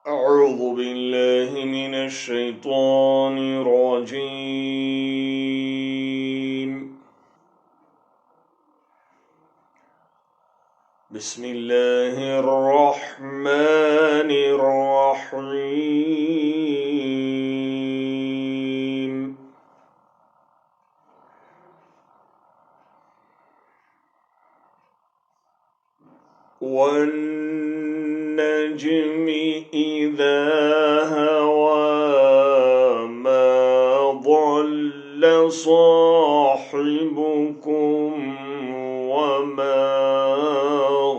أعوذ بالله من الشيطان الرجيم. بسم الله الرحمن الرحيم. والنجم إذا هوى ما ضل صاحبكم وما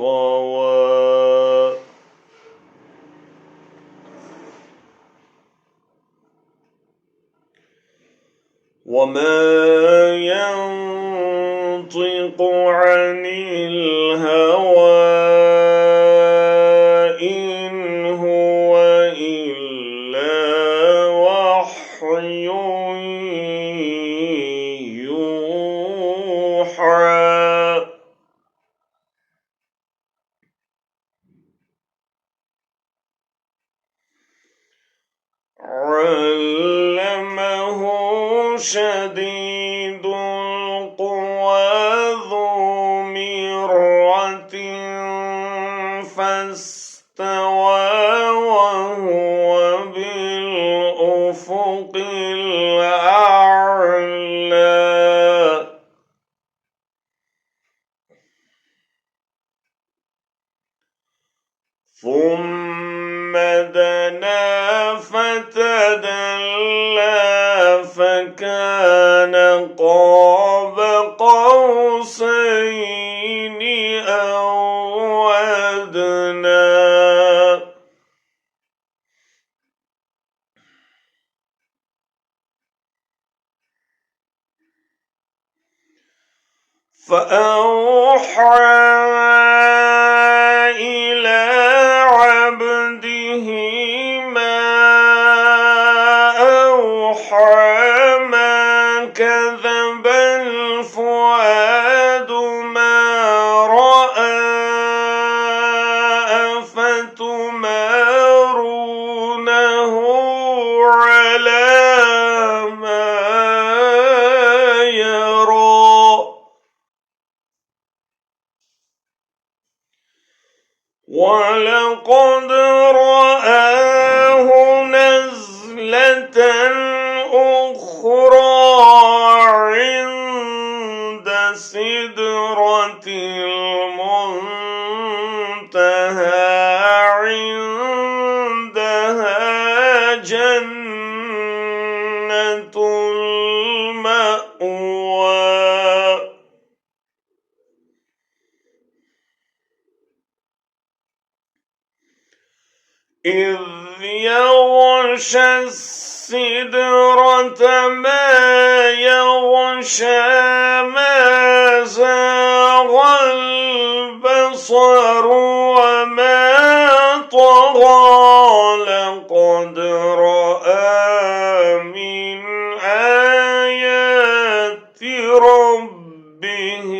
غوى وما ينطق عن الهوى إن هو إلا وحي يوحى علمه شديد القوى ذو مرة فاستوى وهو بالأفق الأعلى ثم دنا فتدلى فكان قاب قوسين أو أدنى فأوحى إلى عبده ما أوحى ما كذب الفؤاد ما رأى أفتمارونه على ما يرى ولقد رآه نزلة أخرى عند سدرة المنتهى عندها جنة المأوى إذ يغشى السدرة ما يغشى ما زاغ البصر وما طغى لقد رأى من آيات ربه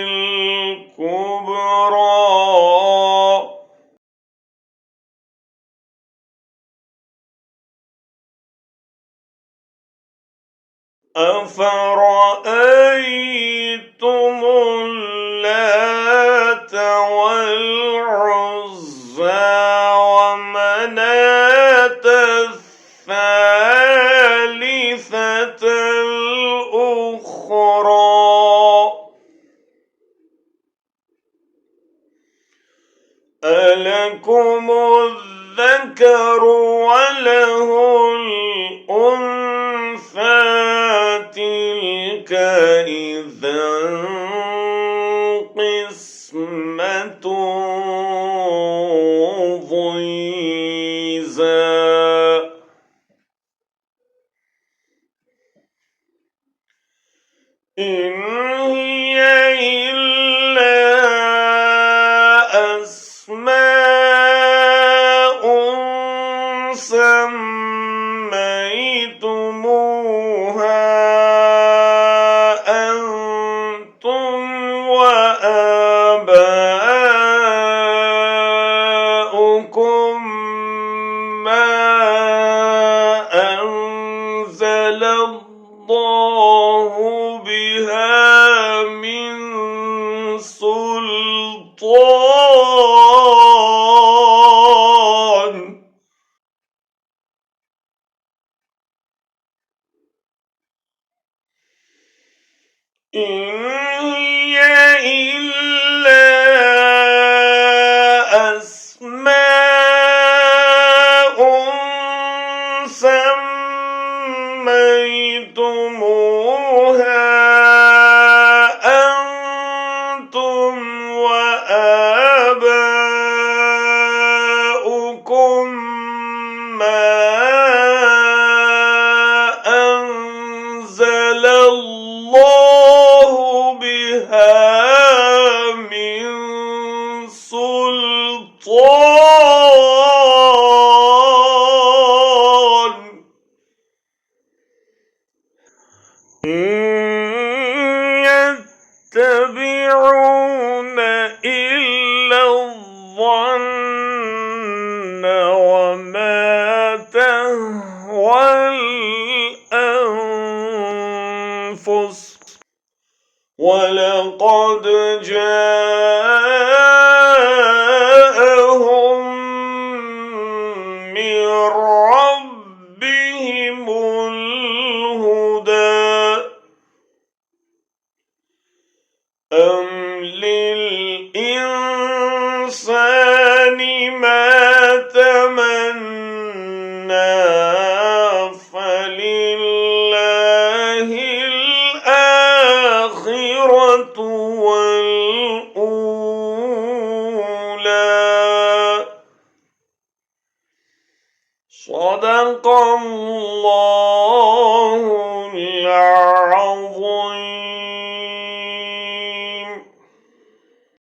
الكبرى أفرأيتم اللات والعزى ومناة الثالثة الأخرى ألكم الذكر وله الأنثى تلك إذا قسمة ضيزى إن هي إلا أسماء سميتموها أنتم وآباؤكم أنزل الله بها من سلطان إن هي إلا أسماء سميتموها أنتم وآباؤكم ما أنزل الله بها من سلطان إن يتبعون إلا الظن وما تهوى الأنفس ولقد جاءهم من ربهم الهدى أم للإنسان ما تمنى فلله الآخرة والأولى صدق الله